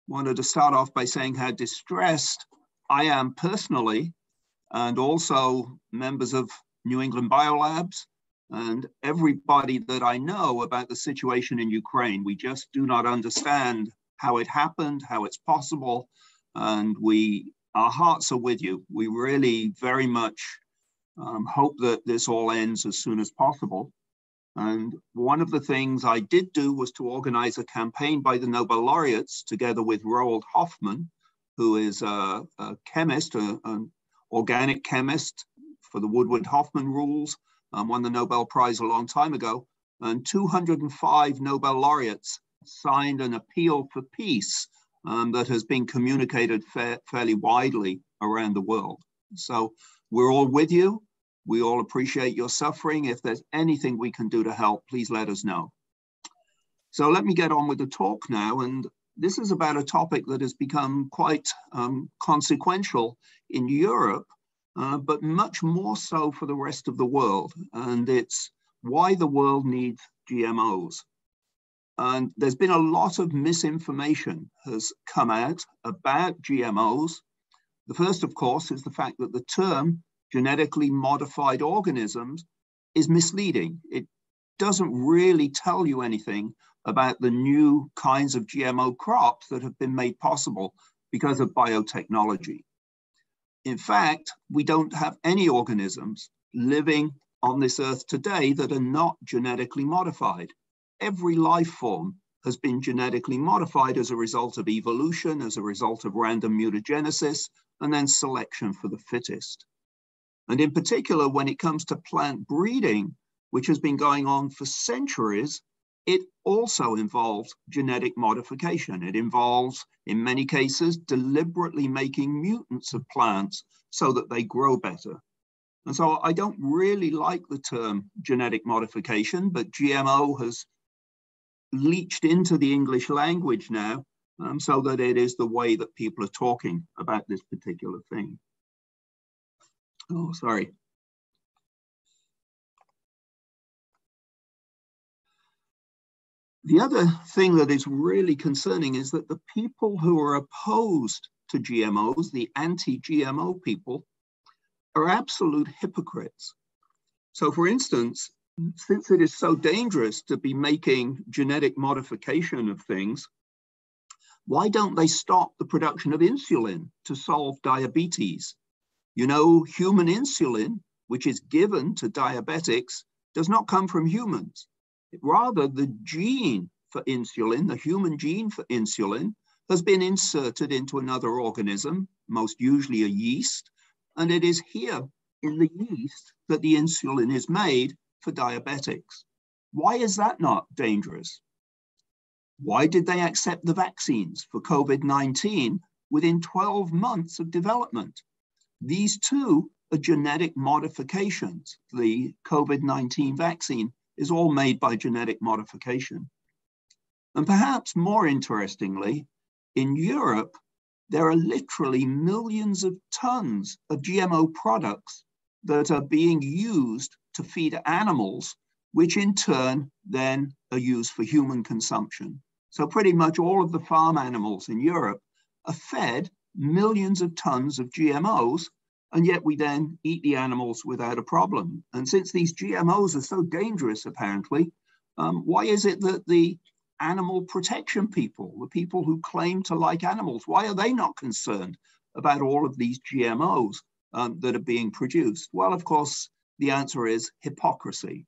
wanted to start off by saying how distressed I am personally, and also members of New England Biolabs and everybody that I know about the situation in Ukraine. We just do not understand how it happened, how it's possible, and our hearts are with you. We really very much hope that this all ends as soon as possible. And one of the things I did do was to organize a campaign by the Nobel laureates together with Roald Hoffman, who is a chemist, an organic chemist for the Woodward-Hoffman rules, won the Nobel Prize a long time ago. And 205 Nobel laureates signed an appeal for peace that has been communicated fairly widely around the world. So we're all with you. We all appreciate your suffering. If there's anything we can do to help, please let us know. So let me get on with the talk now. And this is about a topic that has become quite consequential in Europe, but much more so for the rest of the world. And it's why the world needs GMOs. And there's been a lot of misinformation has come out about GMOs. The first, of course, is the fact that the term genetically modified organisms is misleading. It doesn't really tell you anything about the new kinds of GMO crops that have been made possible because of biotechnology. In fact, we don't have any organisms living on this earth today that are not genetically modified. Every life form has been genetically modified as a result of evolution, as a result of random mutagenesis, and then selection for the fittest. And in particular, when it comes to plant breeding, which has been going on for centuries, it also involves genetic modification. It involves, in many cases, deliberately making mutants of plants so that they grow better. And so I don't really like the term genetic modification, but GMO has leached into the English language now, so that it is the way that people are talking about this particular thing. Oh, sorry. The other thing that is really concerning is that the people who are opposed to GMOs, the anti-GMO people, are absolute hypocrites. So for instance, since it is so dangerous to be making genetic modification of things, why don't they stop the production of insulin to solve diabetes? You know, human insulin, which is given to diabetics, does not come from humans. Rather, the gene for insulin, the human gene for insulin, has been inserted into another organism, most usually a yeast, and it is here in the yeast that the insulin is made for diabetics. Why is that not dangerous? Why did they accept the vaccines for COVID-19 within 12 months of development? These two are genetic modifications. The COVID-19 vaccine is all made by genetic modification. And perhaps more interestingly, in Europe, there are literally millions of tons of GMO products that are being used to feed animals, which in turn then are used for human consumption. So pretty much all of the farm animals in Europe are fed millions of tons of GMOs, and yet we then eat the animals without a problem. And since these GMOs are so dangerous, apparently, why is it that the animal protection people, the people who claim to like animals, why are they not concerned about all of these GMOs that are being produced? Well, of course, the answer is hypocrisy.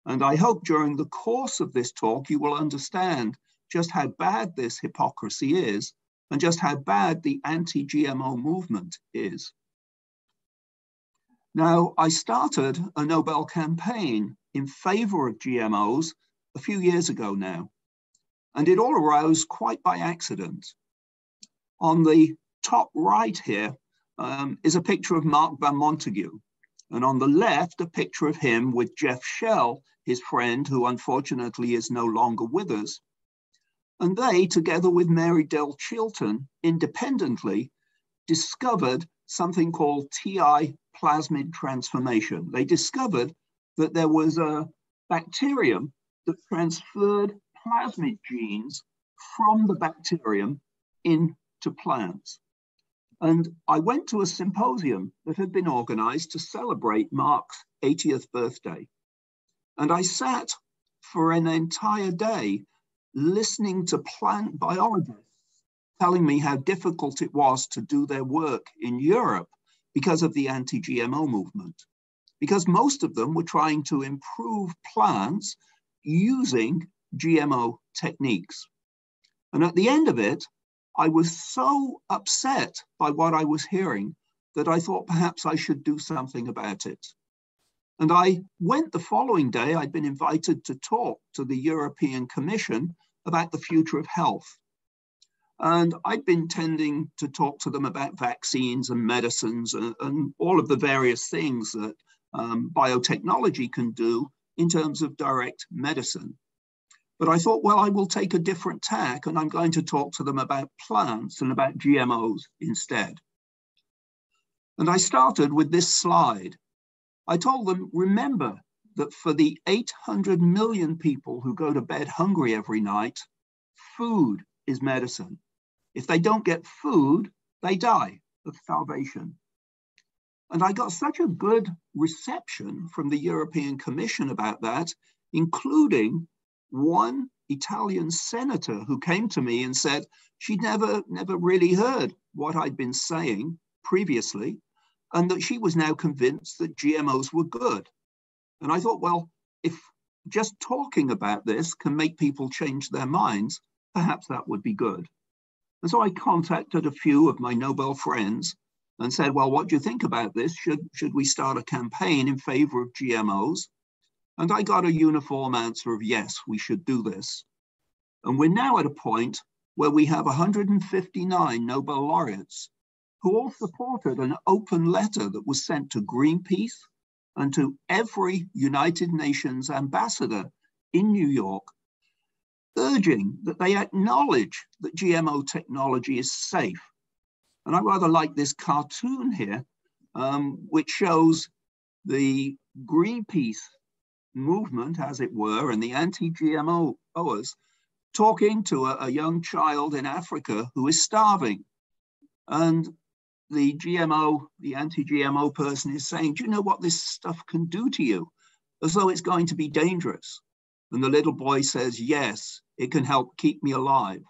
And I hope during the course of this talk, you will understand just how bad this hypocrisy is and just how bad the anti-GMO movement is. Now, I started a Nobel campaign in favor of GMOs a few years ago now, and it all arose quite by accident. On the top right here is a picture of Mark Van Montague, and on the left, a picture of him with Jeff Shell, his friend, who unfortunately is no longer with us. And they, together with Mary Del Chilton, independently discovered something called TI plasmid transformation. They discovered that there was a bacterium that transferred plasmid genes from the bacterium into plants. And I went to a symposium that had been organized to celebrate Mark's 80th birthday. And I sat for an entire day listening to plant biologists telling me how difficult it was to do their work in Europe because of the anti-GMO movement. Because most of them were trying to improve plants using GMO techniques. And at the end of it, I was so upset by what I was hearing that I thought perhaps I should do something about it. And I went the following day. I'd been invited to talk to the European Commission about the future of health. And I'd been tending to talk to them about vaccines and medicines and all of the various things that biotechnology can do in terms of direct medicine. But I thought, well, I will take a different tack and I'm going to talk to them about plants and about GMOs instead. And I started with this slide. I told them, remember that for the 800 million people who go to bed hungry every night, food is medicine. If they don't get food, they die of starvation. And I got such a good reception from the European Commission about that, including one Italian senator who came to me and said she'd never really heard what I'd been saying previously, and that she was now convinced that GMOs were good. And I thought, well, if just talking about this can make people change their minds, perhaps that would be good. And so I contacted a few of my Nobel friends and said, well, what do you think about this? Should we start a campaign in favor of GMOs? And I got a uniform answer of yes, we should do this. And we're now at a point where we have 159 Nobel laureates who all supported an open letter that was sent to Greenpeace and to every United Nations ambassador in New York, urging that they acknowledge that GMO technology is safe. And I rather like this cartoon here, which shows the Greenpeace movement, as it were, and the anti-GMOers talking to a young child in Africa who is starving. And the anti-GMO person is saying, do you know what this stuff can do to you? As though it's going to be dangerous. And the little boy says, yes, it can help keep me alive.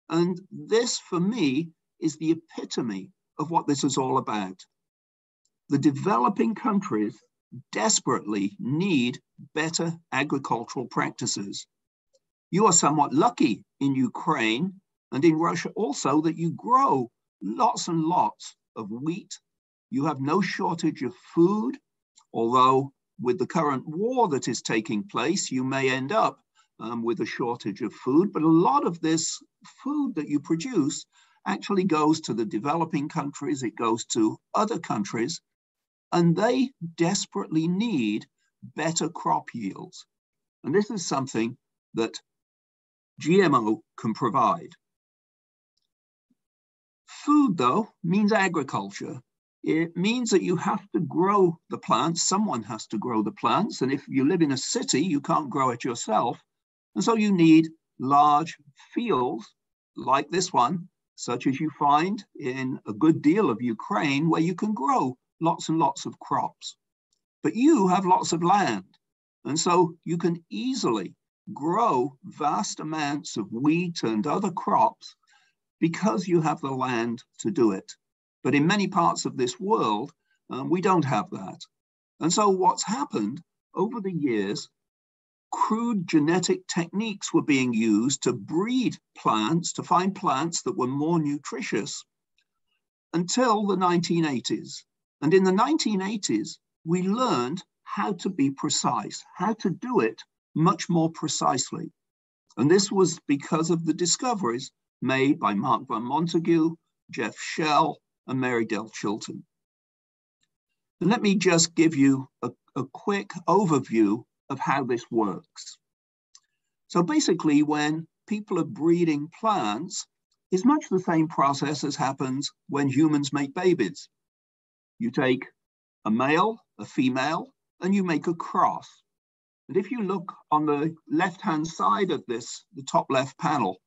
And this, for me, is the epitome of what this is all about. The developing countries desperately need better agricultural practices. You are somewhat lucky in Ukraine and in Russia also that you grow lots and lots of wheat. You have no shortage of food, although with the current war that is taking place, you may end up with a shortage of food. But a lot of this food that you produce actually goes to the developing countries, it goes to other countries, and they desperately need better crop yields. And this is something that GMO can provide. Food, though, means agriculture. It means that you have to grow the plants. Someone has to grow the plants. And if you live in a city, you can't grow it yourself. And so you need large fields like this one, such as you find in a good deal of Ukraine, where you can grow lots and lots of crops. But you have lots of land. And so you can easily grow vast amounts of wheat and other crops because you have the land to do it. But in many parts of this world, we don't have that. And so what's happened over the years, crude genetic techniques were being used to breed plants, to find plants that were more nutritious until the 1980s. And in the 1980s, we learned how to be precise, how to do it much more precisely. And this was because of the discoveries made by Mark van Montague, Jeff Shell, and Mary Del Chilton. And let me just give you a quick overview of how this works. So basically, when people are breeding plants, it's much the same process as happens when humans make babies. You take a male, a female, and you make a cross. And if you look on the left-hand side of this, the top left panel,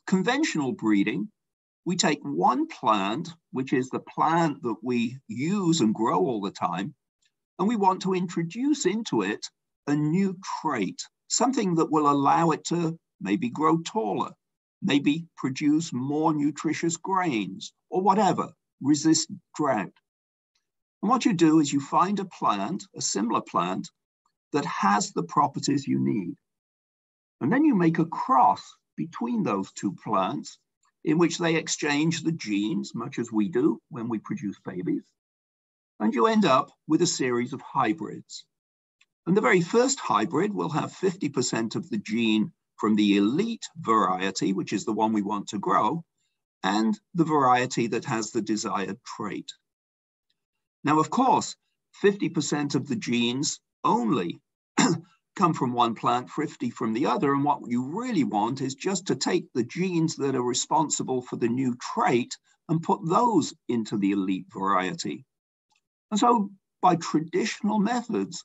conventional breeding we take one plant, which is the plant that we use and grow all the time, and we want to introduce into it a new trait, something that will allow it to maybe grow taller, maybe produce more nutritious grains, or whatever, resist drought. And what you do is you find a plant, a similar plant, that has the properties you need. And then you make a cross between those two plants in which they exchange the genes, much as we do when we produce babies. And you end up with a series of hybrids. And the very first hybrid will have 50% of the gene from the elite variety, which is the one we want to grow, and the variety that has the desired trait. Now, of course, 50% of the genes only come from one plant, 50 from the other. And what you really want is just to take the genes that are responsible for the new trait and put those into the elite variety. And so by traditional methods,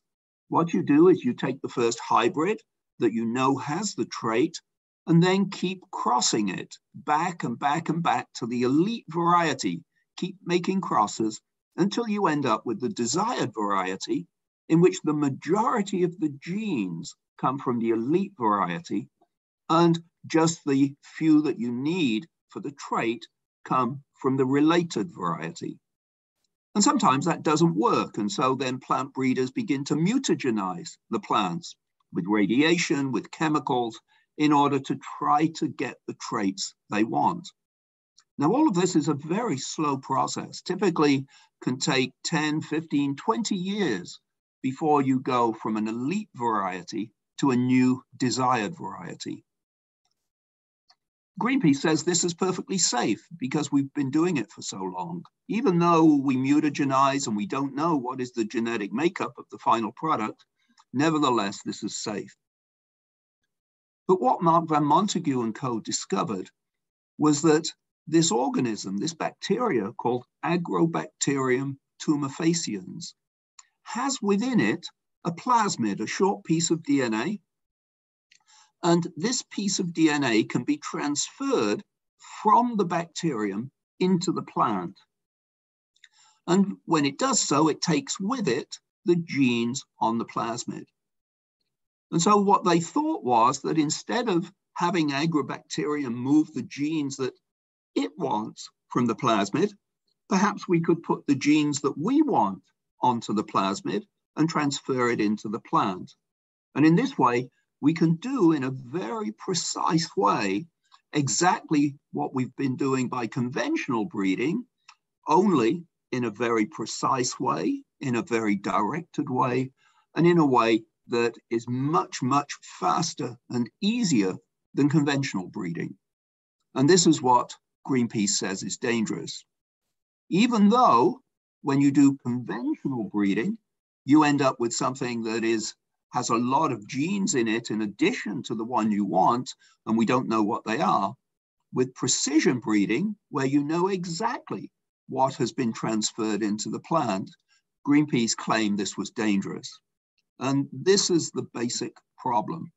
what you do is you take the first hybrid that you know has the trait and then keep crossing it back and back and back to the elite variety, keep making crosses until you end up with the desired variety in which the majority of the genes come from the elite variety and just the few that you need for the trait come from the related variety. And sometimes that doesn't work. And so then plant breeders begin to mutagenize the plants with radiation, with chemicals, in order to try to get the traits they want. Now, all of this is a very slow process, typically can take 10, 15, 20 years before you go from an elite variety to a new desired variety. Greenpeace says this is perfectly safe because we've been doing it for so long. Even though we mutagenize and we don't know what is the genetic makeup of the final product, nevertheless, this is safe. But what Mark Van Montague and co. discovered was that this organism, this bacteria called Agrobacterium tumefaciens, has within it a plasmid, a short piece of DNA. And this piece of DNA can be transferred from the bacterium into the plant. And when it does so, it takes with it the genes on the plasmid. And so what they thought was that instead of having Agrobacterium move the genes that it wants from the plasmid, perhaps we could put the genes that we want onto the plasmid and transfer it into the plant. And in this way, we can do in a very precise way exactly what we've been doing by conventional breeding, only in a very precise way, in a very directed way, and in a way that is much, much faster and easier than conventional breeding. And this is what Greenpeace says is dangerous. Even though when you do conventional breeding, you end up with something that has a lot of genes in it in addition to the one you want, and we don't know what they are. With precision breeding, where you know exactly what has been transferred into the plant, Greenpeace claimed this was dangerous. And this is the basic problem.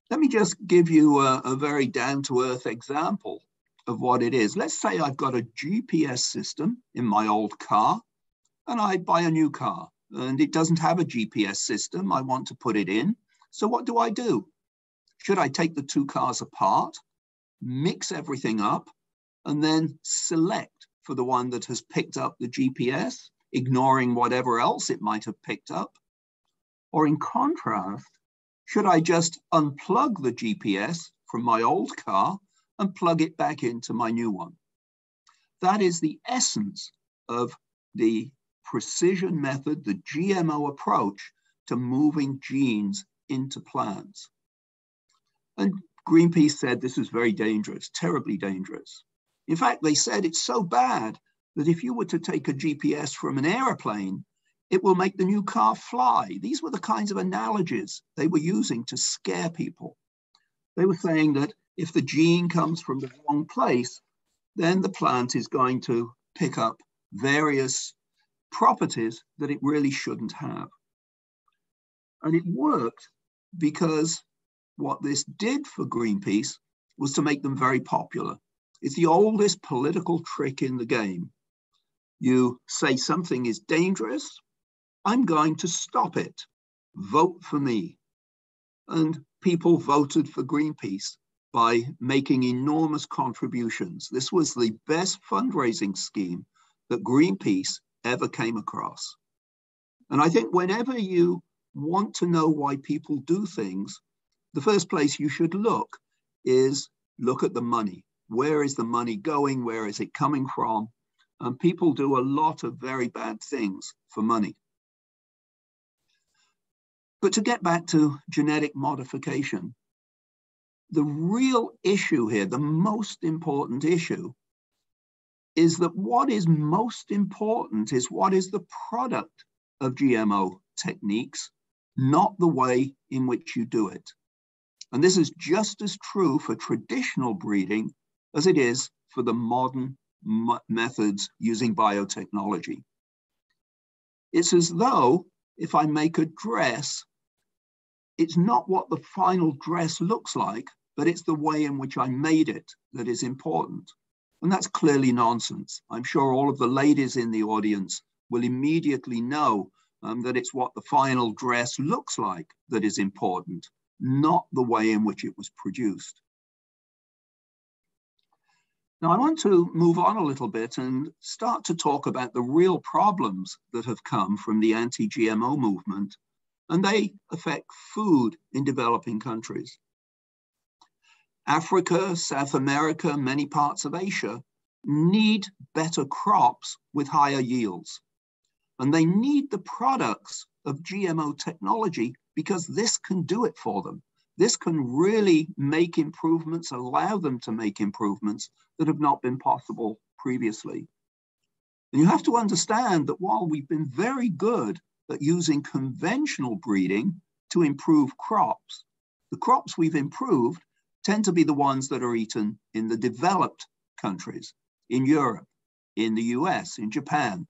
Let me just give you a very down-to-earth example of what it is. Let's say I've got a GPS system in my old car, and I buy a new car, and it doesn't have a GPS system. I want to put it in. So what do? Should I take the two cars apart, mix everything up, and then select for the one that has picked up the GPS, ignoring whatever else it might have picked up? Or in contrast, should I just unplug the GPS from my old car and plug it back into my new one? That is the essence of the precision method, the GMO approach to moving genes into plants. And Greenpeace said this is very dangerous, terribly dangerous. In fact, they said it's so bad that if you were to take a GPS from an airplane, it will make the new car fly. These were the kinds of analogies they were using to scare people. They were saying that if the gene comes from the wrong place, then the plant is going to pick up various properties that it really shouldn't have. And it worked because what this did for Greenpeace was to make them very popular. It's the oldest political trick in the game. You say something is dangerous, I'm going to stop it. Vote for me. And people voted for Greenpeace by making enormous contributions. This was the best fundraising scheme that Greenpeace ever came across. And I think whenever you want to know why people do things, the first place you should look is look at the money. Where is the money going? Where is it coming from? And people do a lot of very bad things for money. But to get back to genetic modification, the real issue here, the most important issue, is that what is most important is what is the product of GMO techniques, not the way in which you do it. And this is just as true for traditional breeding as it is for the modern methods using biotechnology. It's as though if I make a dress, it's not what the final dress looks like, but it's the way in which I made it that is important. And that's clearly nonsense. I'm sure all of the ladies in the audience will immediately know that it's what the final dress looks like that is important, not the way in which it was produced. Now, I want to move on a little bit and start to talk about the real problems that have come from the anti-GMO movement, and they affect food in developing countries. Africa, South America, many parts of Asia need better crops with higher yields. And they need the products of GMO technology because this can do it for them. This can really make improvements, allow them to make improvements that have not been possible previously. And you have to understand that while we've been very good at using conventional breeding to improve crops, the crops we've improved tend to be the ones that are eaten in the developed countries, in Europe, in the US, in Japan.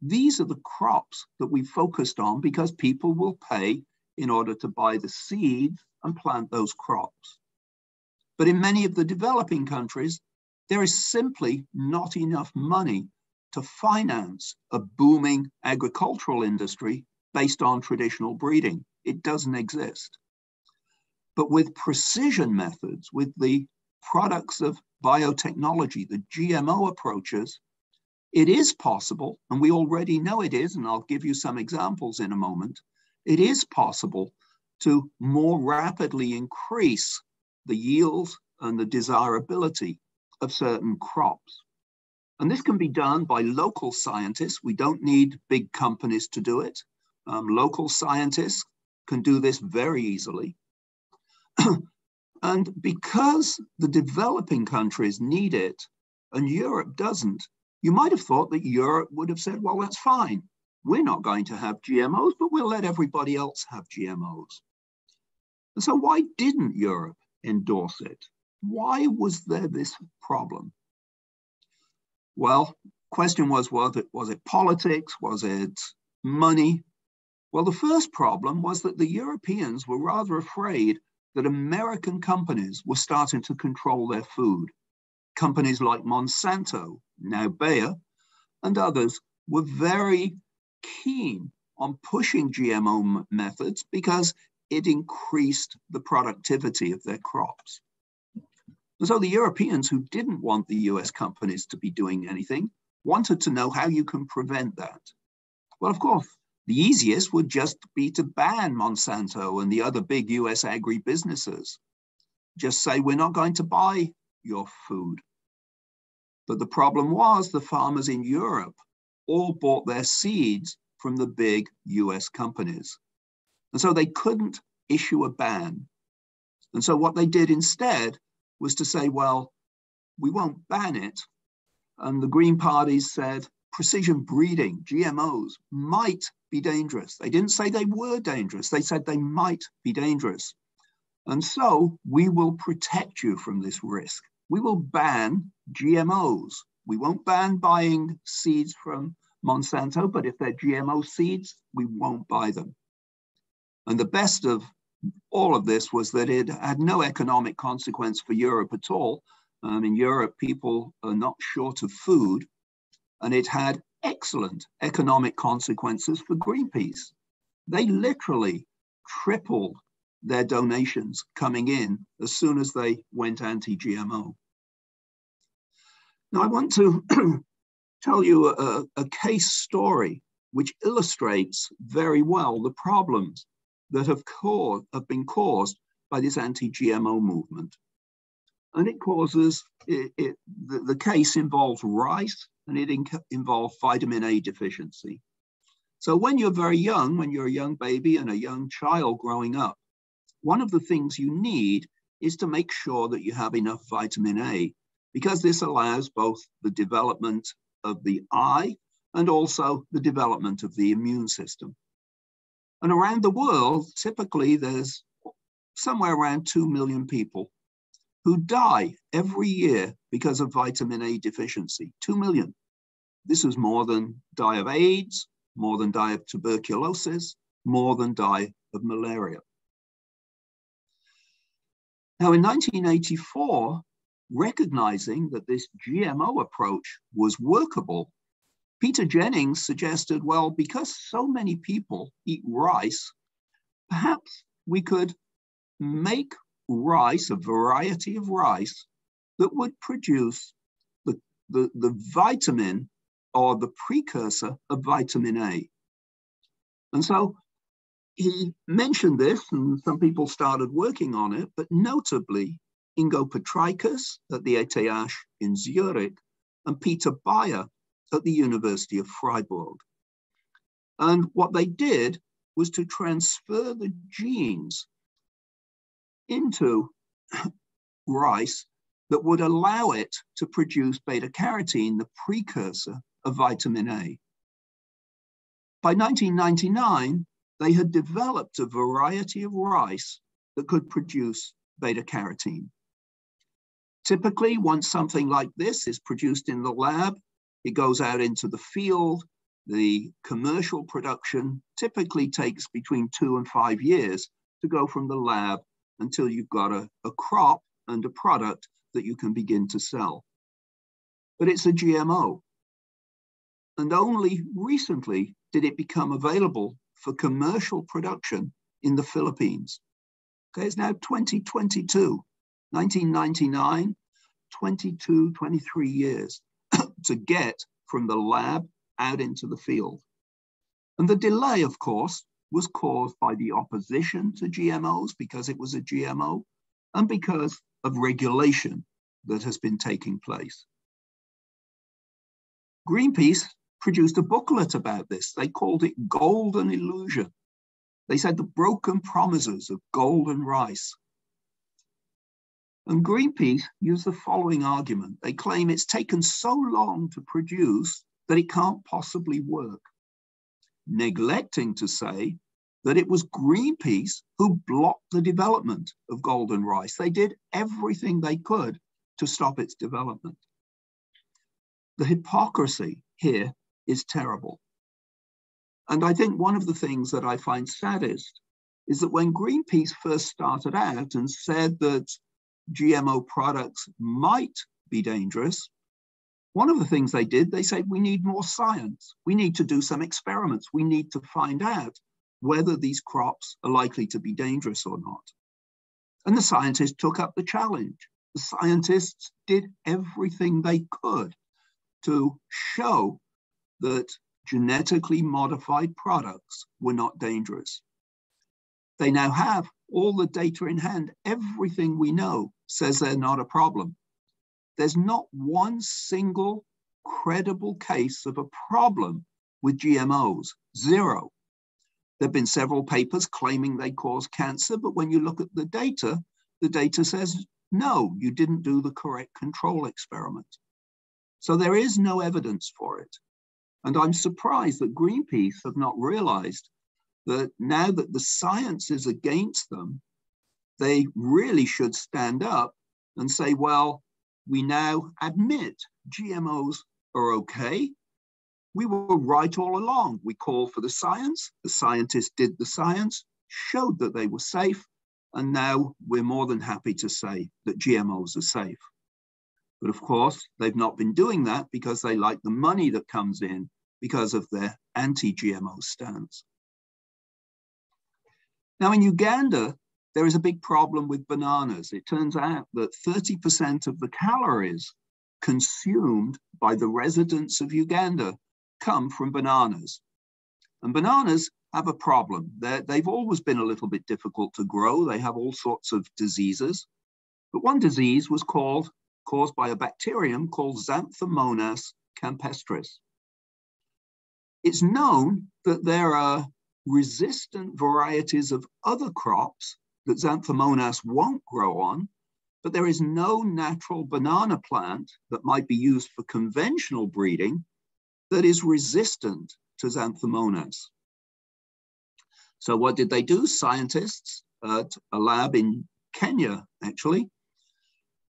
These are the crops that we focused on because people will pay in order to buy the seeds and plant those crops. But in many of the developing countries, there is simply not enough money to finance a booming agricultural industry based on traditional breeding. It doesn't exist. But with precision methods, with the products of biotechnology, the GMO approaches, it is possible, and we already know it is, and I'll give you some examples in a moment, it is possible to more rapidly increase the yields and the desirability of certain crops. And this can be done by local scientists. We don't need big companies to do it. Local scientists can do this very easily. And because the developing countries need it and Europe doesn't, you might have thought that Europe would have said, well, that's fine. We're not going to have GMOs, but we'll let everybody else have GMOs. And so why didn't Europe endorse it? Why was there this problem? Well, question was it politics? Was it money? Well, the first problem was that the Europeans were rather afraid that American companies were starting to control their food. Companies like Monsanto, now Bayer, and others were very keen on pushing GMO methods because it increased the productivity of their crops. And so the Europeans, who didn't want the US companies to be doing anything, wanted to know how you can prevent that. Well, of course, the easiest would just be to ban Monsanto and the other big US agribusinesses. Just say, we're not going to buy your food. But the problem was the farmers in Europe all bought their seeds from the big US companies. And so they couldn't issue a ban. And so what they did instead was to say, well, we won't ban it. And the Green parties said, precision breeding, GMOs, might be dangerous. They didn't say they were dangerous. They said they might be dangerous. And so we will protect you from this risk. We will ban GMOs. We won't ban buying seeds from Monsanto, but if they're GMO seeds, we won't buy them. And the best of all of this was that it had no economic consequence for Europe at all, In Europe, people are not short of food, and it had excellent economic consequences for Greenpeace. They literally tripled their donations coming in as soon as they went anti-GMO. Now, I want to tell you a case story which illustrates very well the problems that have been caused by this anti-GMO movement. And it causes, the case involves rice, and it involves vitamin A deficiency. So when you're very young, when you're a young baby and a young child growing up, one of the things you need is to make sure that you have enough vitamin A, because this allows both the development of the eye and also the development of the immune system. And around the world, typically there's somewhere around 2 million people who die every year because of vitamin A deficiency. 2 million. This is more than die of AIDS, more than die of tuberculosis, more than die of malaria. Now, in 1984, recognizing that this GMO approach was workable, Peter Jennings suggested, well, because so many people eat rice, perhaps we could make rice, a variety of rice, that would produce the vitamin or the precursor of vitamin A. And so he mentioned this, and some people started working on it, but notably Ingo Petraikas at the ETH in Zurich and Peter Bayer at the University of Freiburg. And what they did was to transfer the genes into rice that would allow it to produce beta-carotene, the precursor of vitamin A. By 1999, they had developed a variety of rice that could produce beta-carotene. Typically, once something like this is produced in the lab, it goes out into the field. The commercial production typically takes between 2 and 5 years to go from the lab until you've got a crop and a product that you can begin to sell. But it's a GMO. And only recently did it become available for commercial production in the Philippines. Okay, it's now 2022, 1999, 22, 23 years to get from the lab out into the field. And the delay, of course, was caused by the opposition to GMOs because it was a GMO and because of regulation that has been taking place. Greenpeace produced a booklet about this. They called it Golden Illusion. They said the broken promises of golden rice. And Greenpeace used the following argument. They claim it's taken so long to produce that it can't possibly work, neglecting to say that it was Greenpeace who blocked the development of golden rice. They did everything they could to stop its development. The hypocrisy here is terrible. And I think one of the things that I find saddest is that when Greenpeace first started out and said that GMO products might be dangerous, one of the things they did, they said, we need more science. We need to do some experiments. We need to find out whether these crops are likely to be dangerous or not. And the scientists took up the challenge. The scientists did everything they could to show that genetically modified products were not dangerous. They now have all the data in hand. Everything we know says they're not a problem. There's not one single credible case of a problem with GMOs, zero. There have been several papers claiming they cause cancer, but when you look at the data says, no, you didn't do the correct control experiment. So there is no evidence for it. And I'm surprised that Greenpeace have not realized that now that the science is against them, they really should stand up and say, well, we now admit GMOs are okay. We were right all along. We called for the science. The scientists did the science, showed that they were safe. And now we're more than happy to say that GMOs are safe. But of course, they've not been doing that because they like the money that comes in because of their anti-GMO stance. Now in Uganda, there is a big problem with bananas. It turns out that 30% of the calories consumed by the residents of Uganda come from bananas. And bananas have a problem. They've always been a little bit difficult to grow. They have all sorts of diseases. But one disease was caused by a bacterium called Xanthomonas campestris. It's known that there are resistant varieties of other crops that Xanthomonas won't grow on, but there is no natural banana plant that might be used for conventional breeding that is resistant to Xanthomonas. So what did they do? Scientists at a lab in Kenya, actually,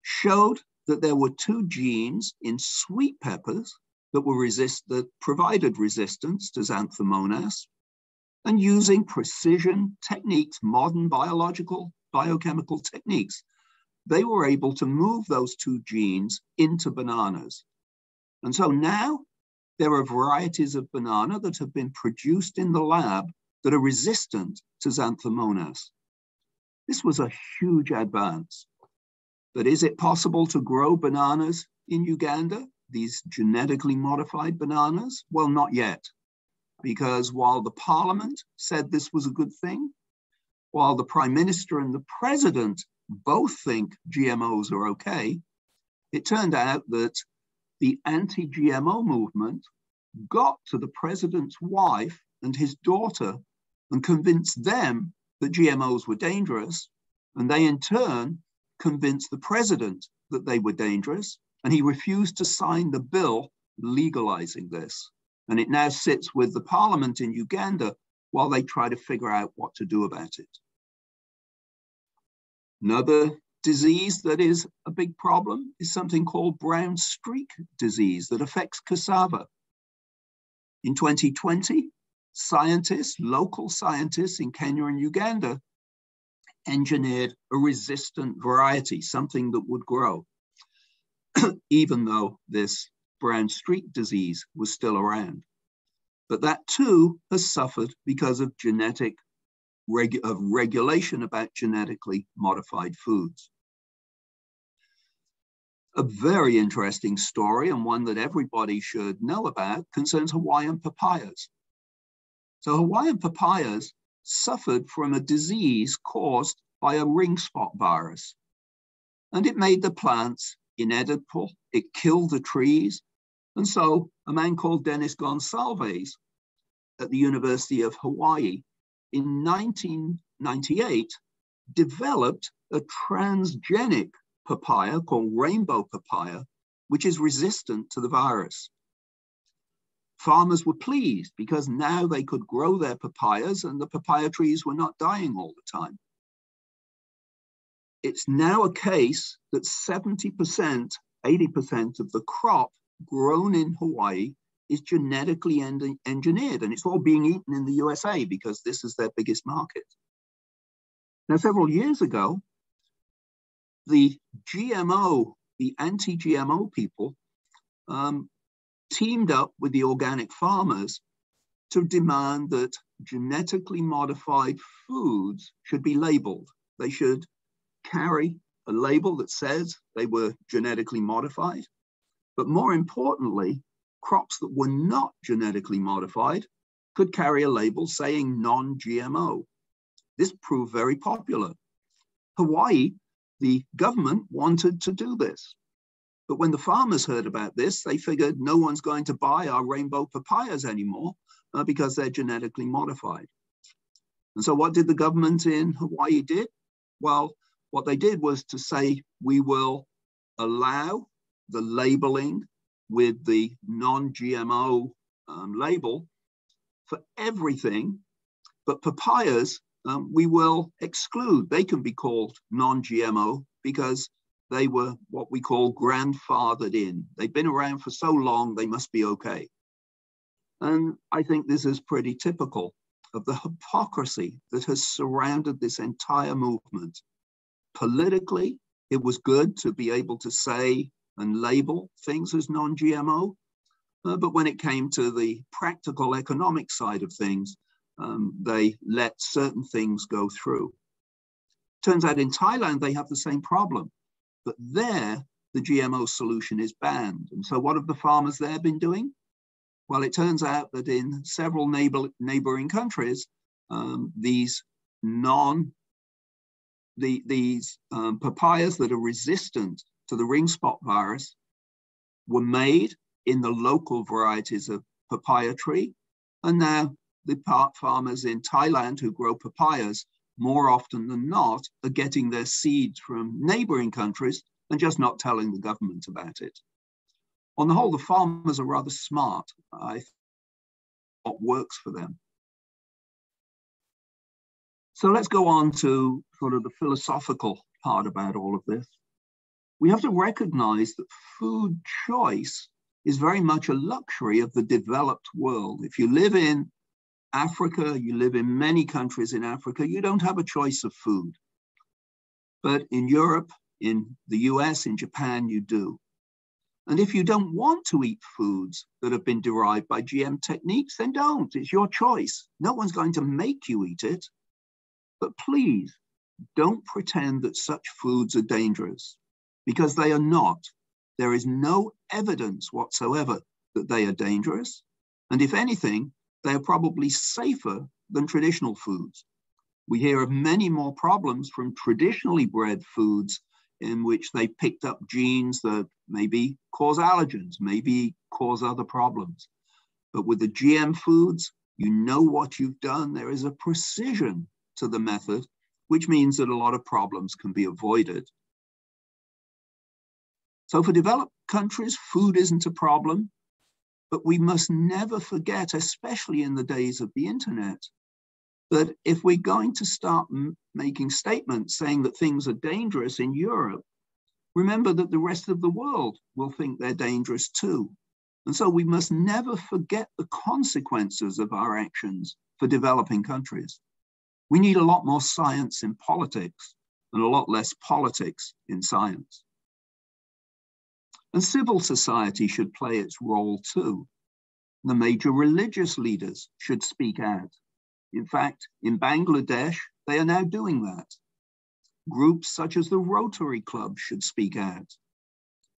showed that there were two genes in sweet peppers that provided resistance to Xanthomonas, and using precision techniques, modern biochemical techniques, they were able to move those two genes into bananas. And so now there are varieties of banana that have been produced in the lab that are resistant to Xanthomonas. This was a huge advance. But is it possible to grow bananas in Uganda, these genetically modified bananas? Well, not yet, because while the parliament said this was a good thing, while the prime minister and the president both think GMOs are okay, it turned out that the anti-GMO movement got to the president's wife and his daughter and convinced them that GMOs were dangerous, and they in turn convinced the president that they were dangerous, and he refused to sign the bill legalizing this. And it now sits with the parliament in Uganda while they try to figure out what to do about it. Another disease that is a big problem is something called brown streak disease that affects cassava. In 2020, local scientists in Kenya and Uganda engineered a resistant variety, something that would grow, even though this brown streak disease was still around. But that too has suffered because of regulation about genetically modified foods. A very interesting story, and one that everybody should know about, concerns Hawaiian papayas. So Hawaiian papayas suffered from a disease caused by a ring spot virus. And it made the plants inedible, it killed the trees. And so a man called Dennis Gonsalves at the University of Hawaii in 1998 developed a transgenic papaya called rainbow papaya, which is resistant to the virus. Farmers were pleased because now they could grow their papayas and the papaya trees were not dying all the time. It's now a case that 70%, 80% of the crop grown in Hawaii is genetically engineered, and it's all being eaten in the USA because this is their biggest market. Now, several years ago, the anti-GMO people teamed up with the organic farmers to demand that genetically modified foods should be labeled. They should carry a label that says they were genetically modified. But more importantly, crops that were not genetically modified could carry a label saying non-GMO. This proved very popular. Hawaii, the government wanted to do this. But when the farmers heard about this, they figured no one's going to buy our rainbow papayas anymore because they're genetically modified. And so what did the government in Hawaii do? Well, what they did was to say, we will allow the labeling with the non-GMO label for everything, but papayas we will exclude. They can be called non-GMO because they were what we call grandfathered in. They've been around for so long, they must be okay. And I think this is pretty typical of the hypocrisy that has surrounded this entire movement. Politically, it was good to be able to say and label things as non-GMO. But when it came to the practical economic side of things, they let certain things go through. Turns out in Thailand, they have the same problem, but there, the GMO solution is banned. And so what have the farmers there been doing? Well, it turns out that in several neighboring countries, these papayas that are resistant to the ring spot virus were made in the local varieties of papaya tree. And now the farmers in Thailand who grow papayas more often than not are getting their seeds from neighboring countries and just not telling the government about it. On the whole, the farmers are rather smart. I think what works for them. So let's go on to sort of the philosophical part about all of this. We have to recognize that food choice is very much a luxury of the developed world. If you live in Africa, you live in many countries in Africa, you don't have a choice of food. But in Europe, in the US, in Japan, you do. And if you don't want to eat foods that have been derived by GM techniques, then don't. It's your choice. No one's going to make you eat it. But please don't pretend that such foods are dangerous, because they are not. There is no evidence whatsoever that they are dangerous. And if anything, they are probably safer than traditional foods. We hear of many more problems from traditionally bred foods in which they picked up genes that maybe cause allergens, maybe cause other problems. But with the GM foods, you know what you've done. There is a precision to the method, which means that a lot of problems can be avoided. So for developed countries, food isn't a problem, but we must never forget, especially in the days of the internet, that if we're going to start making statements saying that things are dangerous in Europe, remember that the rest of the world will think they're dangerous too. And so we must never forget the consequences of our actions for developing countries. We need a lot more science in politics and a lot less politics in science. And civil society should play its role too. The major religious leaders should speak out. In fact, in Bangladesh, they are now doing that. Groups such as the Rotary Club should speak out.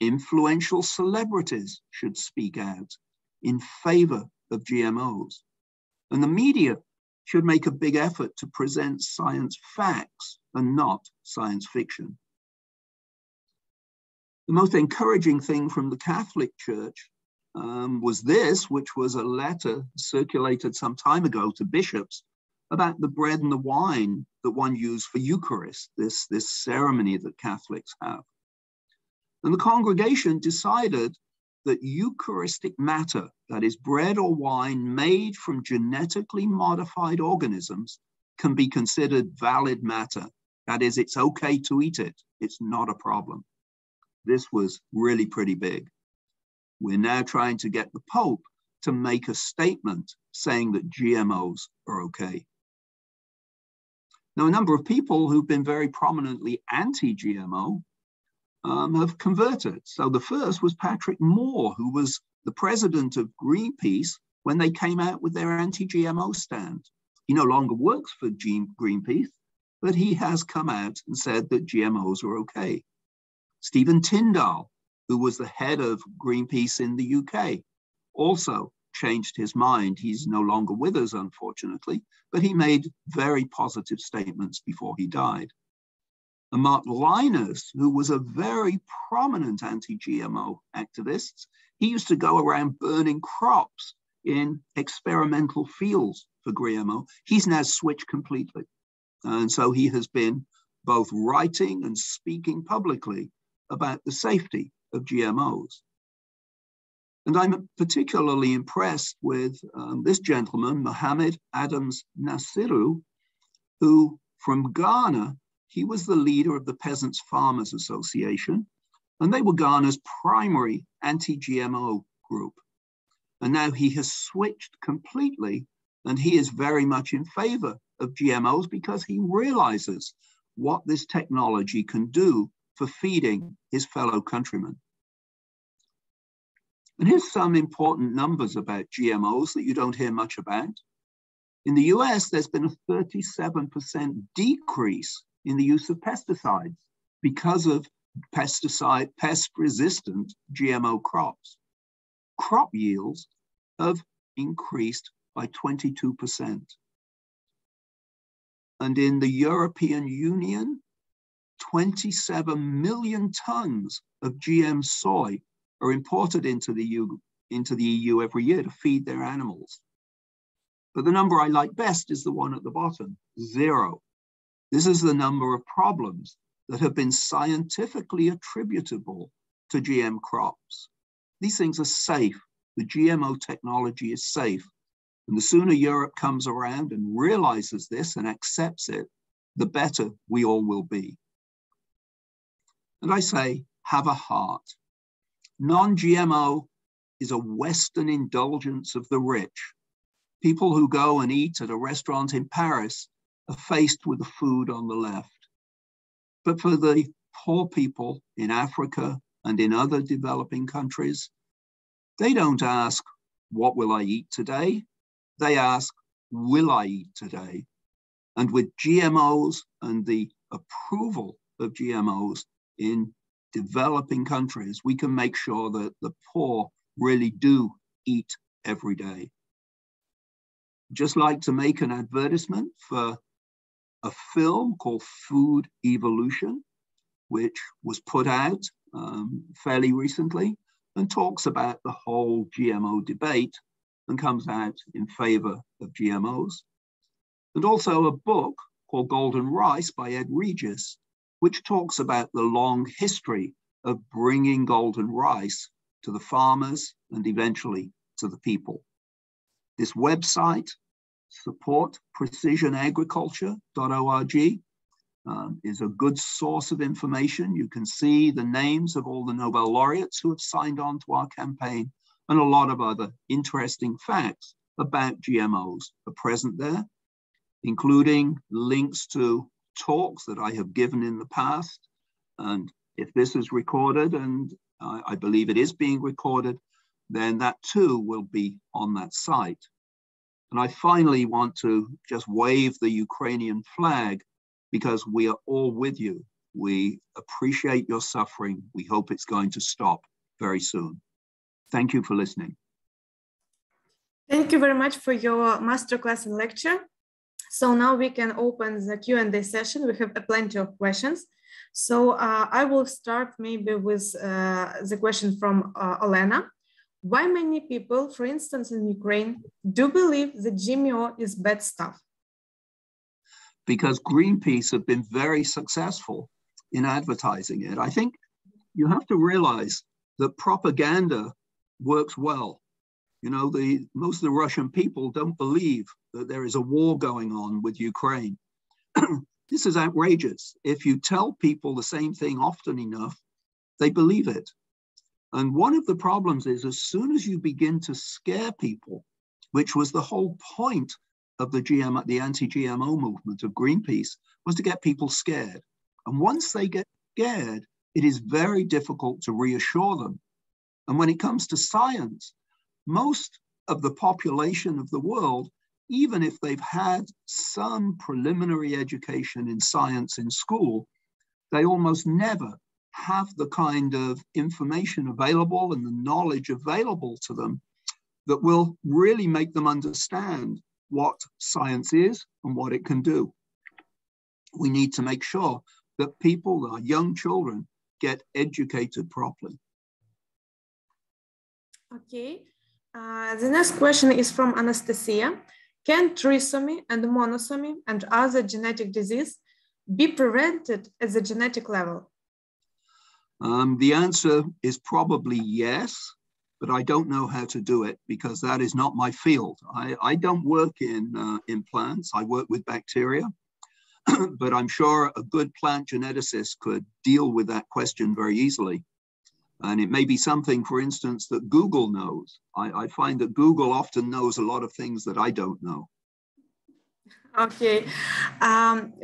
Influential celebrities should speak out in favor of GMOs. And the media should make a big effort to present science facts and not science fiction. The most encouraging thing from the Catholic Church was this, which was a letter circulated some time ago to bishops about the bread and the wine that one used for Eucharist, this ceremony that Catholics have. And the congregation decided that Eucharistic matter, that is bread or wine made from genetically modified organisms, can be considered valid matter. That is, it's okay to eat it. It's not a problem. This was really pretty big. We're now trying to get the Pope to make a statement saying that GMOs are okay. Now, a number of people who've been very prominently anti-GMO have converted. So the first was Patrick Moore, who was the president of Greenpeace when they came out with their anti-GMO stand. He no longer works for Greenpeace, but he has come out and said that GMOs are okay. Stephen Tyndall, who was the head of Greenpeace in the UK, also changed his mind. He's no longer with us, unfortunately, but he made very positive statements before he died. And Mark Linus, who was a very prominent anti-GMO activist, he used to go around burning crops in experimental fields for GMO. He's now switched completely. And so he has been both writing and speaking publicly about the safety of GMOs. And I'm particularly impressed with this gentleman, Mohammed Adams Nasiru, who from Ghana, he was the leader of the Peasants Farmers Association, and they were Ghana's primary anti-GMO group. And now he has switched completely, and he is very much in favor of GMOs because he realizes what this technology can do for feeding his fellow countrymen. And here's some important numbers about GMOs that you don't hear much about. In the US, there's been a 37% decrease in the use of pesticides because of pest-resistant GMO crops. Crop yields have increased by 22%. And in the European Union, 27 million tons of GM soy are imported into the EU every year to feed their animals. But the number I like best is the one at the bottom, 0. This is the number of problems that have been scientifically attributable to GM crops. These things are safe. The GMO technology is safe. And the sooner Europe comes around and realizes this and accepts it, the better we all will be. And I say, have a heart. Non-GMO is a Western indulgence of the rich. People who go and eat at a restaurant in Paris are faced with the food on the left. But for the poor people in Africa and in other developing countries, they don't ask, what will I eat today? They ask, will I eat today? And with GMOs and the approval of GMOs in developing countries, we can make sure that the poor really do eat every day. Just like to make an advertisement for a film called Food Evolution, which was put out fairly recently and talks about the whole GMO debate and comes out in favor of GMOs. And also a book called Golden Rice by Ed Regis, which talks about the long history of bringing golden rice to the farmers and eventually to the people. This website, supportprecisionagriculture.org, is a good source of information. You can see the names of all the Nobel laureates who have signed on to our campaign, and a lot of other interesting facts about GMOs are present there, including links to talks that I have given in the past. And if this is recorded, and I believe it is being recorded, then that too will be on that site. And I finally want to just wave the Ukrainian flag because we are all with you. We appreciate your suffering. We hope it's going to stop very soon. Thank you for listening. Thank you very much for your masterclass and lecture. So now we can open the Q&A session. We have plenty of questions. So I will start maybe with the question from Olena. Why many people, for instance, in Ukraine, do believe that Gmeo is bad stuff? Because Greenpeace have been very successful in advertising it. I think you have to realize that propaganda works well. You know, most of the Russian people don't believe that there is a war going on with Ukraine. This is outrageous. If you tell people the same thing often enough, they believe it. And one of the problems is as soon as you begin to scare people, which was the whole point of the anti-GMO movement of Greenpeace, was to get people scared. And once they get scared, it is very difficult to reassure them. And when it comes to science, most of the population of the world, even if they've had some preliminary education in science in school, they almost never have the kind of information available and the knowledge available to them that will really make them understand what science is and what it can do. We need to make sure that people, our young children, get educated properly. Okay. The next question is from Anastasia. Can trisomy and monosomy and other genetic disease be prevented at the genetic level? The answer is probably yes, but I don't know how to do it because that is not my field. I don't work in plants. I work with bacteria, but I'm sure a good plant geneticist could deal with that question very easily. And it may be something, for instance, that Google knows. I find that Google often knows a lot of things that I don't know. Okay.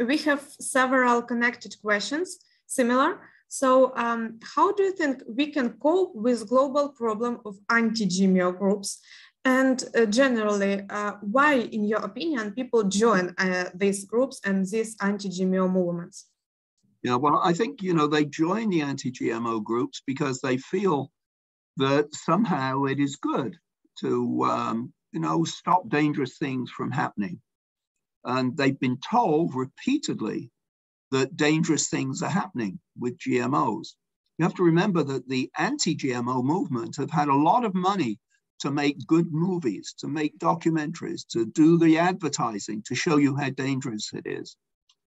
We have several connected questions, similar. So how do you think we can cope with global problem of anti-GMO groups? And generally, why, in your opinion, people join these groups and these anti-GMO movements? Yeah, well, I think, they join the anti-GMO groups because they feel that somehow it is good to, stop dangerous things from happening. And they've been told repeatedly that dangerous things are happening with GMOs. You have to remember that the anti-GMO movement have had a lot of money to make good movies, to make documentaries, to do the advertising, to show you how dangerous it is.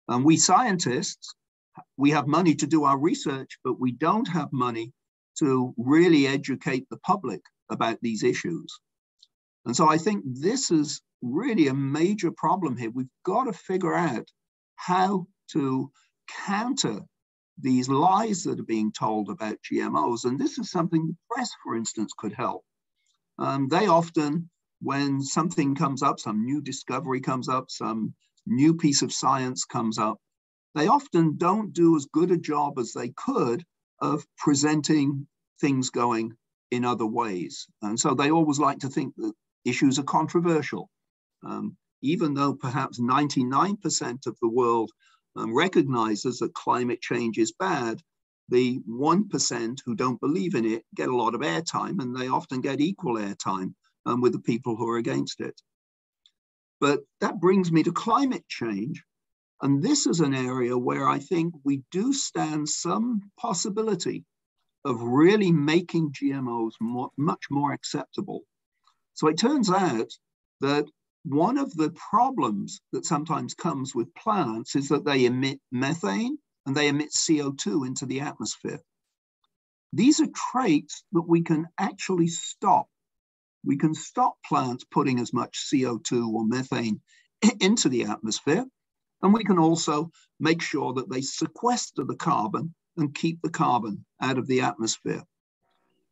And we scientists, we have money to do our research, but we don't have money to really educate the public about these issues. And so I think this is really a major problem here. We've got to figure out how to counter these lies that are being told about GMOs. And this is something the press, for instance, could help. They often, when something comes up, some new discovery comes up, some new piece of science comes up, they often don't do as good a job as they could of presenting things going in other ways. And so they always like to think that issues are controversial. Even though perhaps 99% of the world recognizes that climate change is bad, the 1% who don't believe in it get a lot of airtime, and they often get equal airtime with the people who are against it. But that brings me to climate change. And this is an area where I think we do stand some possibility of really making GMOs much more acceptable. So it turns out that one of the problems that sometimes comes with plants is that they emit methane and they emit CO2 into the atmosphere. These are traits that we can actually stop. We can stop plants putting as much CO2 or methane into the atmosphere, and we can also make sure that they sequester the carbon and keep the carbon out of the atmosphere.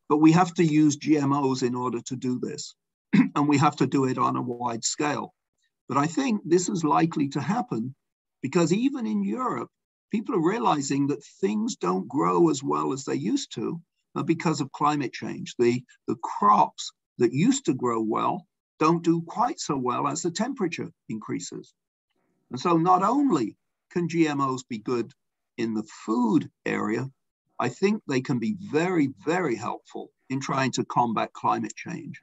But we have to use GMOs in order to do this. And we have to do it on a wide scale. But I think this is likely to happen because even in Europe, people are realizing that things don't grow as well as they used to because of climate change. The crops that used to grow well don't do quite so well as the temperature increases. And so not only can GMOs be good in the food area, I think they can be very, very helpful in trying to combat climate change.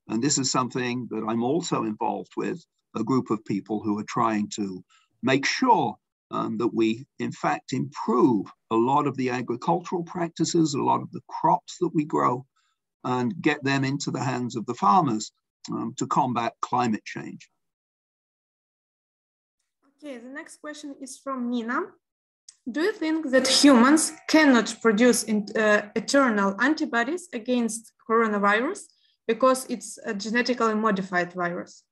And this is something that I'm also involved with, a group of people who are trying to make sure that we, in fact, improve a lot of the agricultural practices, a lot of the crops that we grow, and get them into the hands of the farmers to combat climate change. Okay, the next question is from Nina. Do you think that humans cannot produce eternal antibodies against coronavirus because it's a genetically modified virus?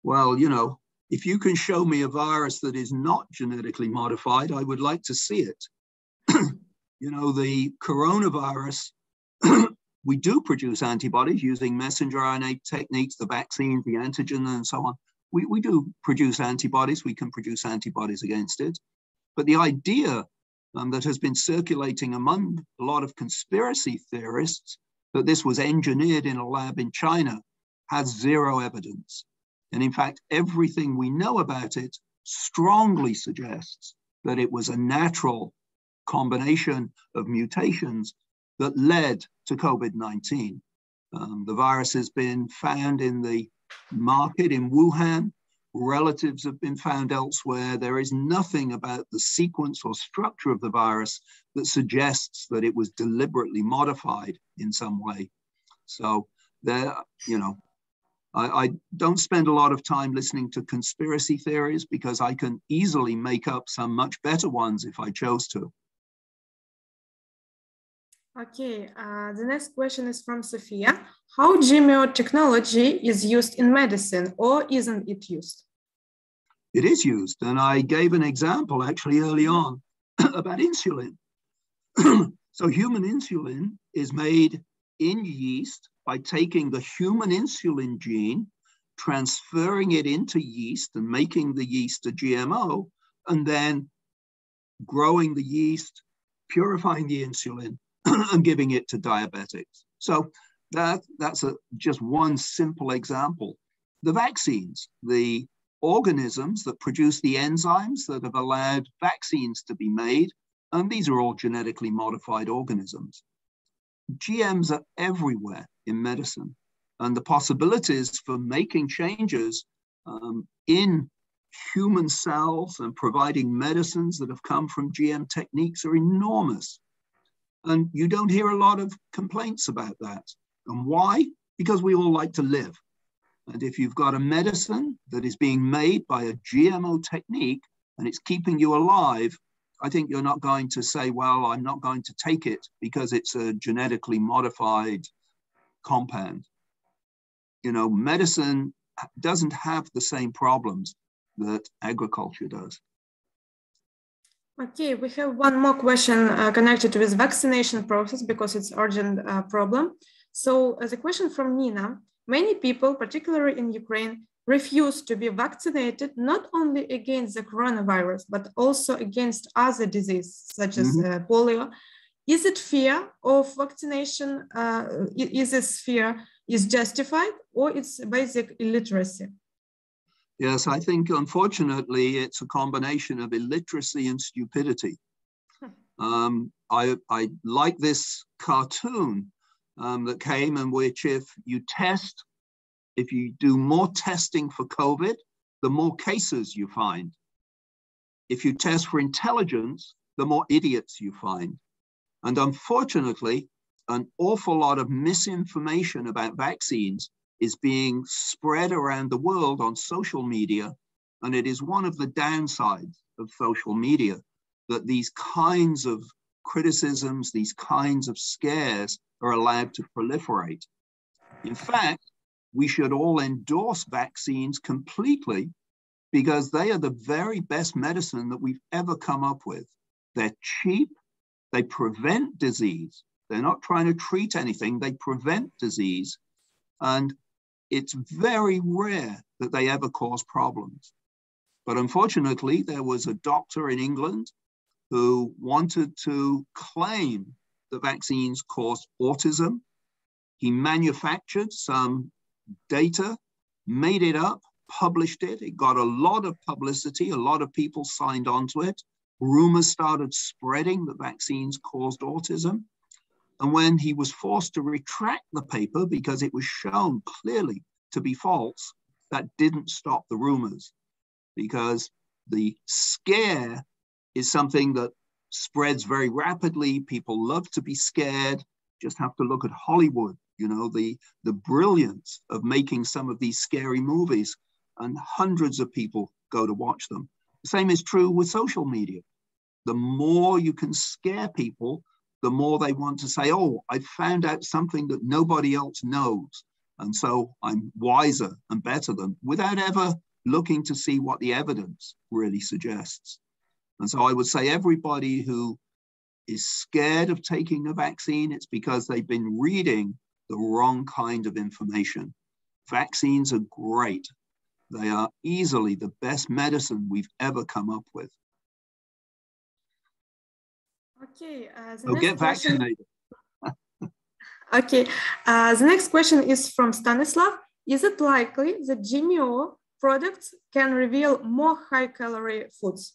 Well, if you can show me a virus that is not genetically modified, I would like to see it. The coronavirus, we do produce antibodies using messenger RNA techniques, the vaccines, the antigen, and so on. We do produce antibodies. We can produce antibodies against it. But the idea that has been circulating among a lot of conspiracy theorists that this was engineered in a lab in China has zero evidence. And in fact, everything we know about it strongly suggests that it was a natural combination of mutations that led to COVID-19. The virus has been found in the market in Wuhan. Relatives have been found elsewhere. There is nothing about the sequence or structure of the virus that suggests that it was deliberately modified in some way. So I don't spend a lot of time listening to conspiracy theories because I can easily make up some much better ones if I chose to. Okay, the next question is from Sophia. How Gmeo technology is used in medicine, or isn't it used? It is used, and I gave an example actually early on about insulin. So human insulin is made in yeast by taking the human insulin gene, transferring it into yeast and making the yeast a GMO, and then growing the yeast, purifying the insulin, and giving it to diabetics. So that's just one simple example. The vaccines, the organisms that produce the enzymes that have allowed vaccines to be made, and these are all genetically modified organisms. GMs are everywhere in medicine, and the possibilities for making changes in human cells and providing medicines that have come from GM techniques are enormous. And you don't hear a lot of complaints about that. And why? Because we all like to live. And if you've got a medicine that is being made by a GMO technique and it's keeping you alive, I think you're not going to say, well, I'm not going to take it because it's a genetically modified compound. You know, medicine doesn't have the same problems that agriculture does. Okay, we have one more question connected with vaccination process because it's urgent problem. So as a question from Nina, many people, particularly in Ukraine, refuse to be vaccinated not only against the coronavirus, but also against other diseases such as polio. Is it fear of vaccination? Is this fear is justified or it's basic illiteracy? Yes, I think unfortunately it's a combination of illiteracy and stupidity. I like this cartoon that came in which if you do more testing for COVID, the more cases you find. If you test for intelligence, the more idiots you find. And unfortunately, an awful lot of misinformation about vaccines is being spread around the world on social media. And it is one of the downsides of social media that these kinds of criticisms, these kinds of scares are allowed to proliferate. In fact, we should all endorse vaccines completely because they are the very best medicine that we've ever come up with. They're cheap, they prevent disease. They're not trying to treat anything, they prevent disease. And it's very rare that they ever cause problems. But unfortunately, there was a doctor in England who wanted to claim the vaccines caused autism. He manufactured some data, made it up, published it. It got a lot of publicity. A lot of people signed on to it. Rumors started spreading that vaccines caused autism. And when he was forced to retract the paper because it was shown clearly to be false, that didn't stop the rumors, because the scare is something that spreads very rapidly. People love to be scared. Just have to look at Hollywood, you know, the brilliance of making some of these scary movies, and hundreds of people go to watch them. The same is true with social media. The more you can scare people, the more they want to say, oh, I found out something that nobody else knows. And so I'm wiser and better than, without ever looking to see what the evidence really suggests. And so I would say everybody who is scared of taking a vaccine, it's because they've been reading the wrong kind of information. Vaccines are great. They are easily the best medicine we've ever come up with. Okay, so get vaccinated. Okay, the next question is from Stanislav. Is it likely that Gmeo products can reveal more high-calorie foods?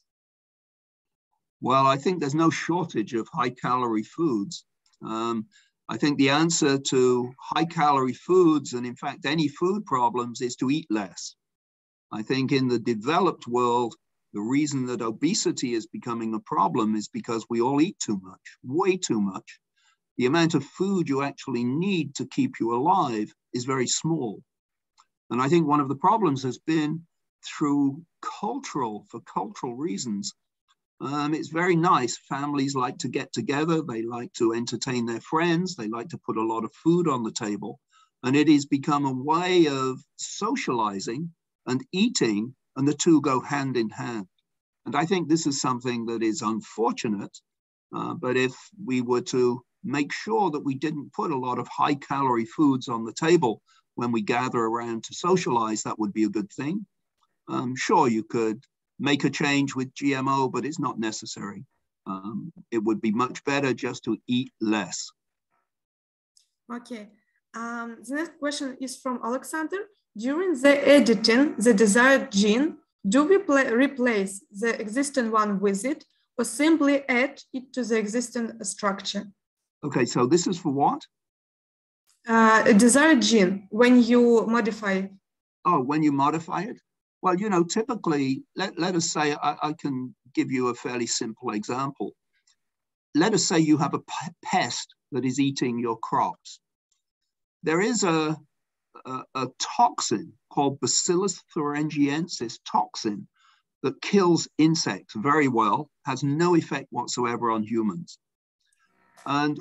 Well, I think there's no shortage of high-calorie foods. I think the answer to high-calorie foods, and in fact any food problems, is to eat less. I think in the developed world, the reason that obesity is becoming a problem is because we all eat too much, way too much. The amount of food you actually need to keep you alive is very small. And I think one of the problems has been for cultural reasons. It's very nice. Families like to get together. They like to entertain their friends. They like to put a lot of food on the table. And it has become a way of socializing and eating, and the two go hand in hand. And I think this is something that is unfortunate. But if we were to make sure that we didn't put a lot of high-calorie foods on the table when we gather around to socialize, that would be a good thing. Sure, you could make a change with GMO, but it's not necessary. It would be much better just to eat less. Okay. The next question is from Alexander. During the editing, the desired gene, do we replace the existing one with it or simply add it to the existing structure? Okay, so this is for what? A desired gene, when you modify it. Oh, when you modify it? Well, you know, typically, let us say, I can give you a fairly simple example. Let us say you have a pest that is eating your crops. There is a toxin called Bacillus thuringiensis toxin that kills insects very well, has no effect whatsoever on humans. And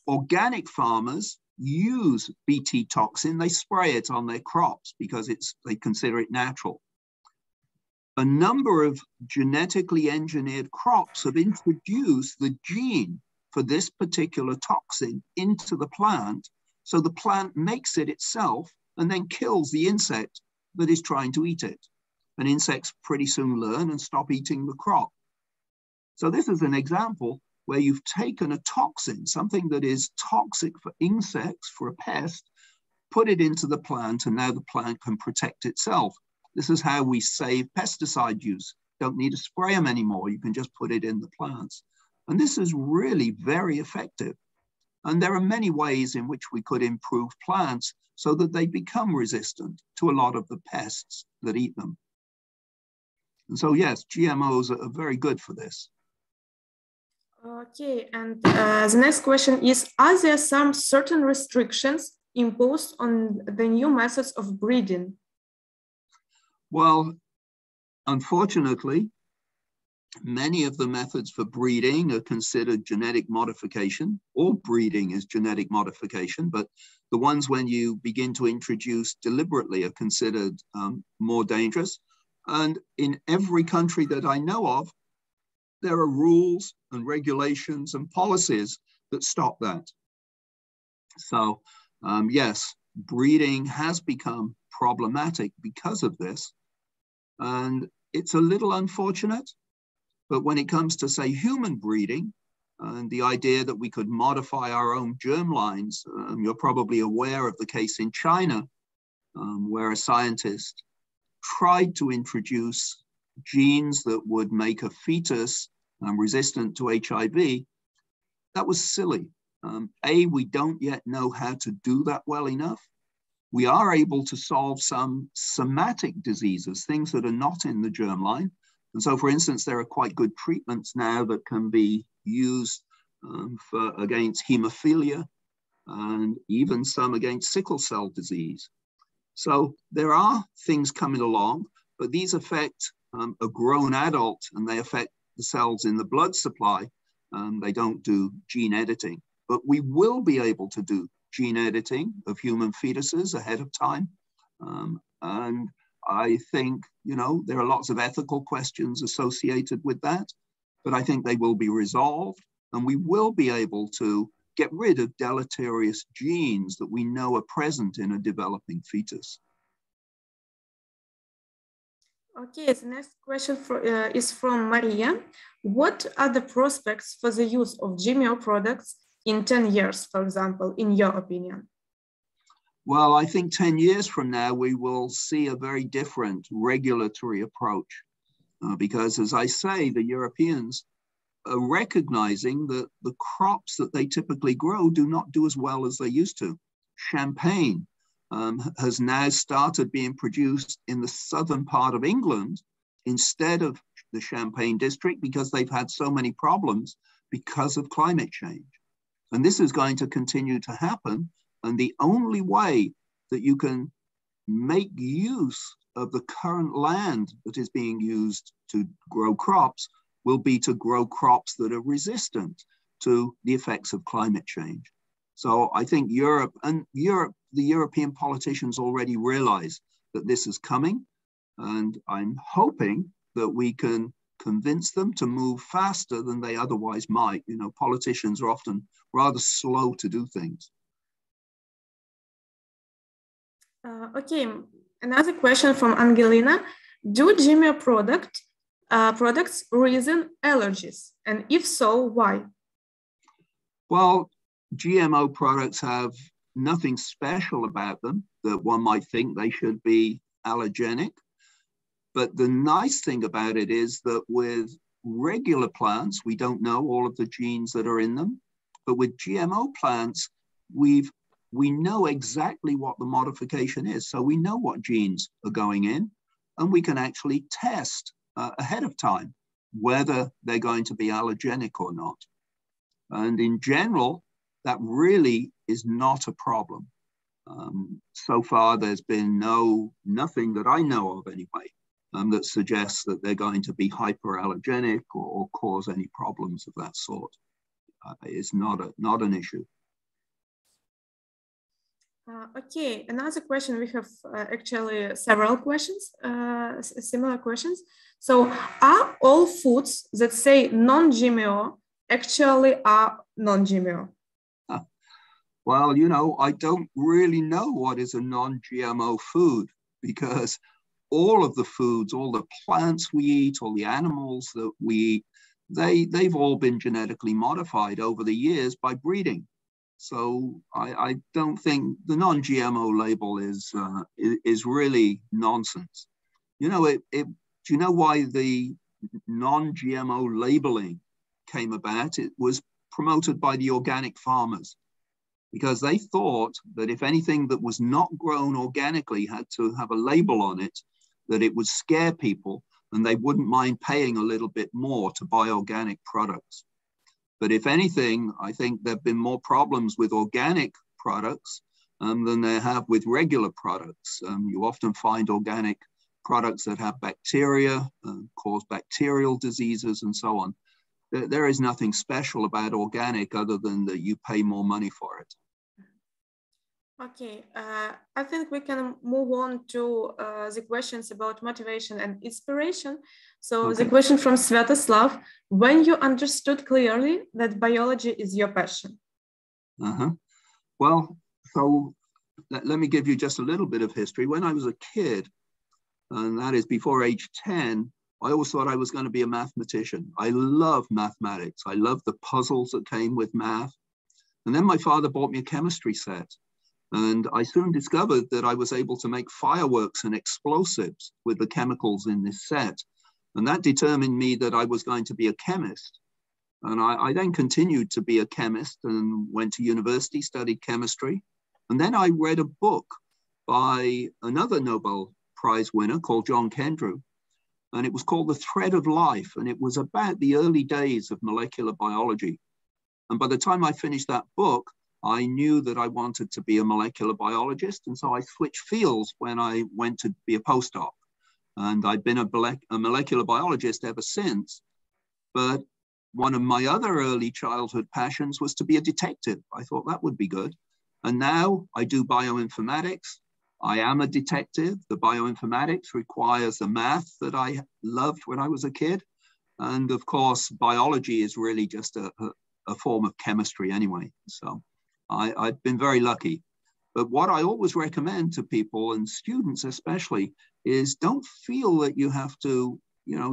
organic farmers use BT toxin, they spray it on their crops because they consider it natural. A number of genetically engineered crops have introduced the gene for this particular toxin into the plant, so the plant makes it itself and then kills the insect that is trying to eat it. And insects pretty soon learn and stop eating the crop. So this is an example where you've taken a toxin, something that is toxic for insects, for a pest, put it into the plant, and now the plant can protect itself. This is how we save pesticide use. Don't need to spray them anymore. You can just put it in the plants. And this is really very effective. And there are many ways in which we could improve plants so that they become resistant to a lot of the pests that eat them. And so, yes, GMOs are very good for this. Okay, and the next question is, are there some certain restrictions imposed on the new methods of breeding? Well, unfortunately, many of the methods for breeding are considered genetic modification. All breeding is genetic modification, but the ones when you begin to introduce deliberately are considered more dangerous. And in every country that I know of, there are rules and regulations and policies that stop that. So yes, breeding has become problematic because of this. And it's a little unfortunate, but when it comes to, say, human breeding and the idea that we could modify our own germlines, you're probably aware of the case in China where a scientist tried to introduce genes that would make a fetus resistant to HIV. That was silly. We don't yet know how to do that well enough. We are able to solve some somatic diseases, things that are not in the germline. And so, for instance, there are quite good treatments now that can be used against hemophilia and even some against sickle cell disease. So there are things coming along, but these affect a grown adult and they affect the cells in the blood supply. They don't do gene editing, but we will be able to do gene editing of human fetuses ahead of time. And I think, you know, there are lots of ethical questions associated with that, but I think they will be resolved and we will be able to get rid of deleterious genes that we know are present in a developing fetus. Okay, the next question is from Maria. What are the prospects for the use of Gmeo products in 10 years, for example, in your opinion? Well, I think 10 years from now, we will see a very different regulatory approach because, as I say, the Europeans are recognizing that the crops that they typically grow do not do as well as they used to. Champagne has now started being produced in the southern part of England instead of the Champagne district because they've had so many problems because of climate change. And this is going to continue to happen. And the only way that you can make use of the current land that is being used to grow crops will be to grow crops that are resistant to the effects of climate change. So I think the European politicians already realize that this is coming. And I'm hoping that we can convince them to move faster than they otherwise might. You know, politicians are often rather slow to do things. Okay, another question from Angelina. Do Gmeo products products reason allergies? And if so, why? Well, GMO products have nothing special about them that one might think they should be allergenic. But the nice thing about it is that with regular plants, we don't know all of the genes that are in them. But with GMO plants, we know exactly what the modification is. So we know what genes are going in, and we can actually test ahead of time whether they're going to be allergenic or not. And in general, that really is not a problem. So far, there's been nothing that I know of anyway that suggests that they're going to be hyperallergenic or cause any problems of that sort. It's not an issue. Okay, another question. We have actually several questions, similar questions. So are all foods that say non-GMO actually are non-GMO? Well, I don't really know what is a non-GMO food, because all of the foods, all the plants we eat, all the animals that we eat, they've all been genetically modified over the years by breeding. So I don't think the non-GMO label is really nonsense. Do you know why the non-GMO labeling came about? It was promoted by the organic farmers, because they thought that if anything that was not grown organically had to have a label on it, that it would scare people and they wouldn't mind paying a little bit more to buy organic products. But if anything, I think there have been more problems with organic products than there have with regular products. You often find organic products that have bacteria, cause bacterial diseases and so on. There is nothing special about organic other than that you pay more money for it. Okay, I think we can move on to the questions about motivation and inspiration. So okay. The question from Svetoslav: when you understood clearly that biology is your passion? Well, so let me give you just a little bit of history. When I was a kid, and that is before age 10, I always thought I was going to be a mathematician. I love mathematics. I love the puzzles that came with math. And then my father bought me a chemistry set. And I soon discovered that I was able to make fireworks and explosives with the chemicals in this set. And that determined me that I was going to be a chemist. And I then continued to be a chemist and went to university, studied chemistry. And then I read a book by another Nobel Prize winner called John Kendrew. And it was called The Thread of Life. And it was about the early days of molecular biology. And by the time I finished that book, I knew that I wanted to be a molecular biologist. And so I switched fields when I went to be a postdoc. And I've been a molecular biologist ever since. But one of my other early childhood passions was to be a detective. I thought that would be good. And now I do bioinformatics. I am a detective. The bioinformatics requires the math that I loved when I was a kid. And of course, biology is really just a form of chemistry anyway. So I've been very lucky. But what I always recommend to people, and students especially, is don't feel that you have to,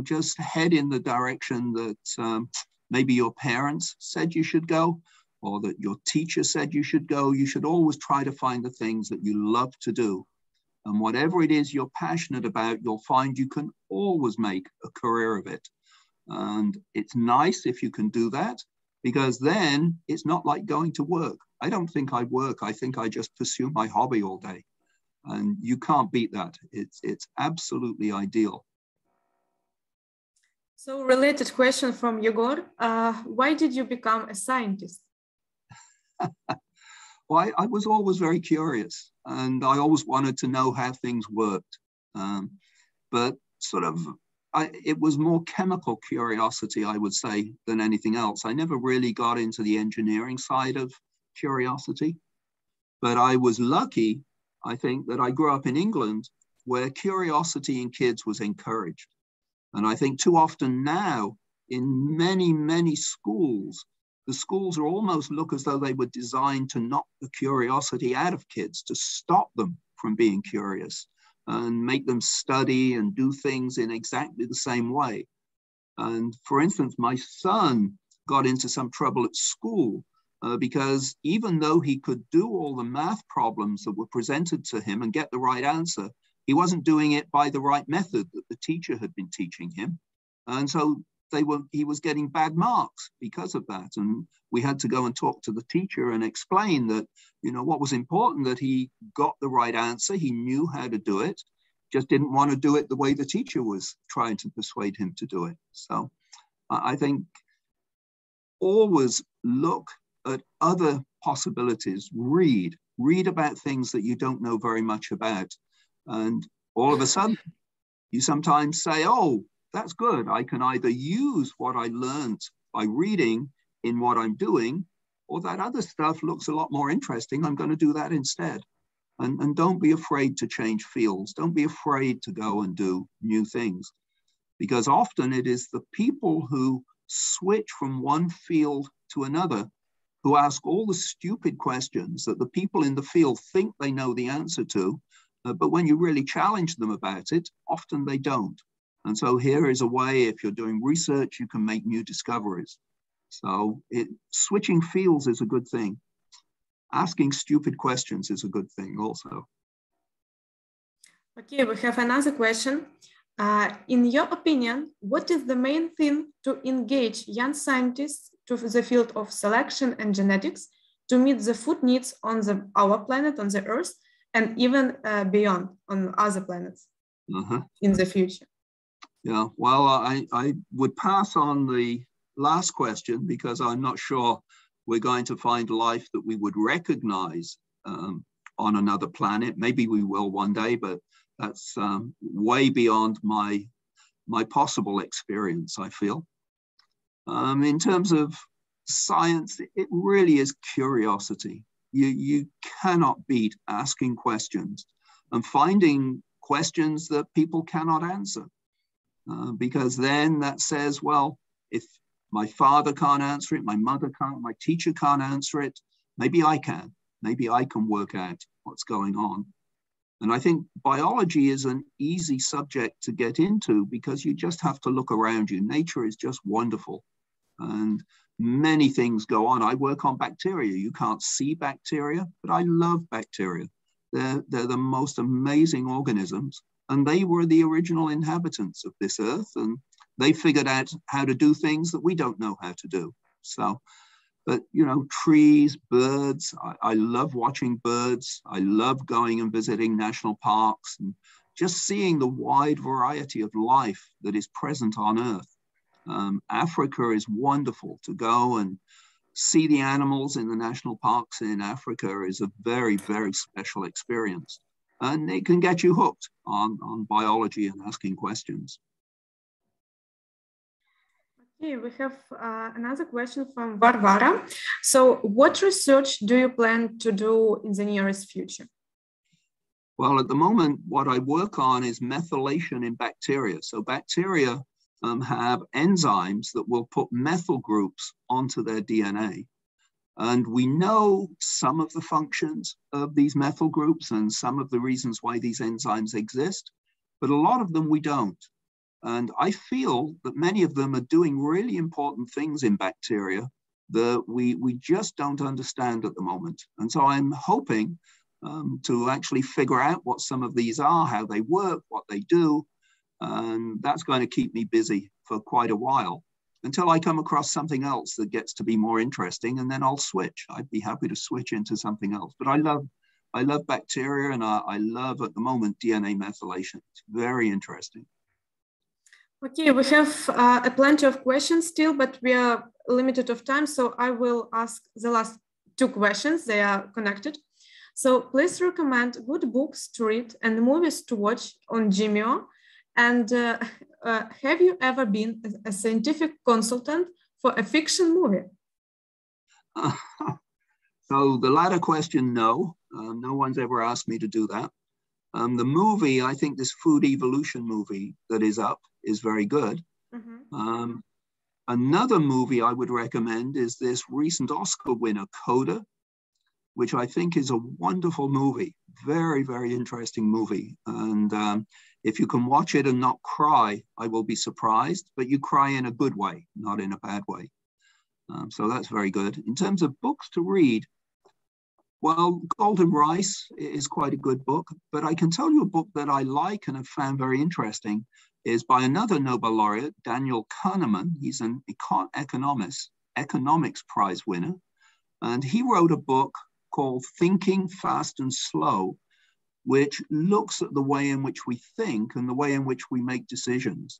just head in the direction that maybe your parents said you should go, or that your teacher said you should go. You should always try to find the things that you love to do. And whatever it is you're passionate about, you'll find you can always make a career of it. And it's nice if you can do that, because then it's not like going to work. I don't think I work. I think I just pursue my hobby all day. And you can't beat that. It's absolutely ideal. So related question from Yegor. Why did you become a scientist? Well, I was always very curious, and I always wanted to know how things worked. But it was more chemical curiosity, I would say, than anything else. I never really got into the engineering side of curiosity. But I was lucky, I think, that I grew up in England where curiosity in kids was encouraged. And I think too often now in many, many schools, the schools are almost look as though they were designed to knock the curiosity out of kids, to stop them from being curious and make them study and do things in exactly the same way. And for instance, my son got into some trouble at school because even though he could do all the math problems that were presented to him and get the right answer, he wasn't doing it by the right method that the teacher had been teaching him. And so he was getting bad marks because of that. And we had to go and talk to the teacher and explain that, what was important, that he got the right answer. He knew how to do it, just didn't want to do it the way the teacher was trying to persuade him to do it. So I think always look at other possibilities, read about things that you don't know very much about. And all of a sudden, you sometimes say, oh, that's good. I can either use what I learned by reading in what I'm doing, or that other stuff looks a lot more interesting. I'm going to do that instead. And don't be afraid to change fields. Don't be afraid to go and do new things, because often it is the people who switch from one field to another who ask all the stupid questions that the people in the field think they know the answer to, but when you really challenge them about it, often they don't. And so here is a way, if you're doing research, you can make new discoveries. So switching fields is a good thing. Asking stupid questions is a good thing also. Okay, we have another question. In your opinion, what is the main thing to engage young scientists to the field of selection and genetics to meet the food needs on our planet, on the Earth, and even beyond on other planets in the future? Yeah, well, I would pass on the last question because I'm not sure we're going to find life that we would recognize on another planet. Maybe we will one day, but that's way beyond my possible experience, I feel. In terms of science, it really is curiosity. You cannot beat asking questions and finding questions that people cannot answer. Because then that says, well, if my father can't answer it, my mother can't, my teacher can't answer it, maybe I can. Maybe I can work out what's going on. And I think biology is an easy subject to get into because you just have to look around you. Nature is just wonderful. And many things go on. I work on bacteria. You can't see bacteria, but I love bacteria. They're the most amazing organisms. And they were the original inhabitants of this earth. And they figured out how to do things that we don't know how to do. So, but, trees, birds, I love watching birds. I love going and visiting national parks and just seeing the wide variety of life that is present on Earth. Africa is wonderful. To go and see the animals in the national parks in Africa is a very, very special experience. And it can get you hooked on biology and asking questions. Okay, we have another question from Varvara. So what research do you plan to do in the nearest future? Well, at the moment, what I work on is methylation in bacteria. So bacteria have enzymes that will put methyl groups onto their DNA. And we know some of the functions of these methyl groups and some of the reasons why these enzymes exist, but a lot of them we don't. And I feel that many of them are doing really important things in bacteria that we just don't understand at the moment. And so I'm hoping to actually figure out what some of these are, how they work, what they do. And that's going to keep me busy for quite a while until I come across something else that gets to be more interesting, and then I'll switch. I'd be happy to switch into something else. But I love bacteria, and I love at the moment DNA methylation. It's very interesting. Okay, we have plenty of questions still, but we are limited of time. So I will ask the last two questions. They are connected. So please recommend good books to read and movies to watch on Gmeo. And have you ever been a scientific consultant for a fiction movie? So the latter question, no. No one's ever asked me to do that. The movie, I think this food evolution movie that is up is very good. Mm-hmm. Another movie I would recommend is this recent Oscar winner, Coda, which I think is a wonderful movie. Very, very interesting movie. And If you can watch it and not cry, I will be surprised, but you cry in a good way, not in a bad way. So that's very good. In terms of books to read, well, Golden Rice is quite a good book, but I can tell you a book that I like and have found very interesting is by another Nobel laureate, Daniel Kahneman. He's an economics prize winner. And he wrote a book called Thinking Fast and Slow, which looks at the way in which we think and the way in which we make decisions.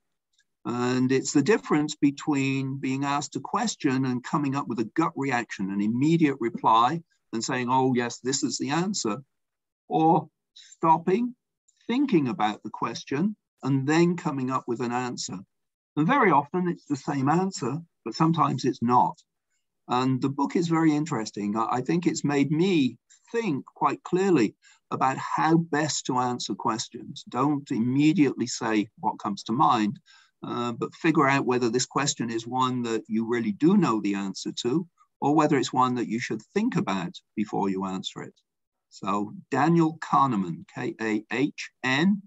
And it's the difference between being asked a question and coming up with a gut reaction, an immediate reply, and saying, oh, yes, this is the answer, or stopping, thinking about the question, and then coming up with an answer. And very often it's the same answer, but sometimes it's not. And the book is very interesting. I think it's made me think quite clearly about how best to answer questions. Don't immediately say what comes to mind, but figure out whether this question is one that you really do know the answer to, or whether it's one that you should think about before you answer it. So Daniel Kahneman, Kahnemann,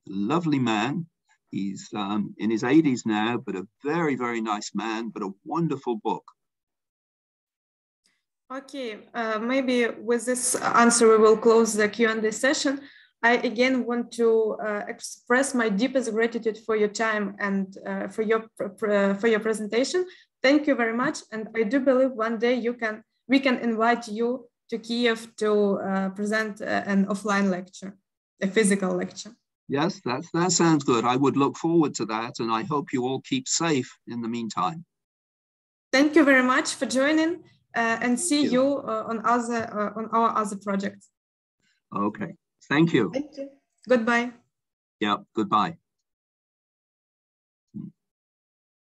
lovely man. He's in his 80s now, but a very, very nice man, but a wonderful book. Okay, maybe with this answer, we will close the Q&A session. I again want to express my deepest gratitude for your time and for your presentation. Thank you very much. And I do believe one day we can invite you to Kiev to present an offline lecture, a physical lecture. Yes, that sounds good. I would look forward to that, and I hope you all keep safe in the meantime. Thank you very much for joining, and see you on our other projects. Okay, thank you. Thank you. Goodbye. Yeah, goodbye.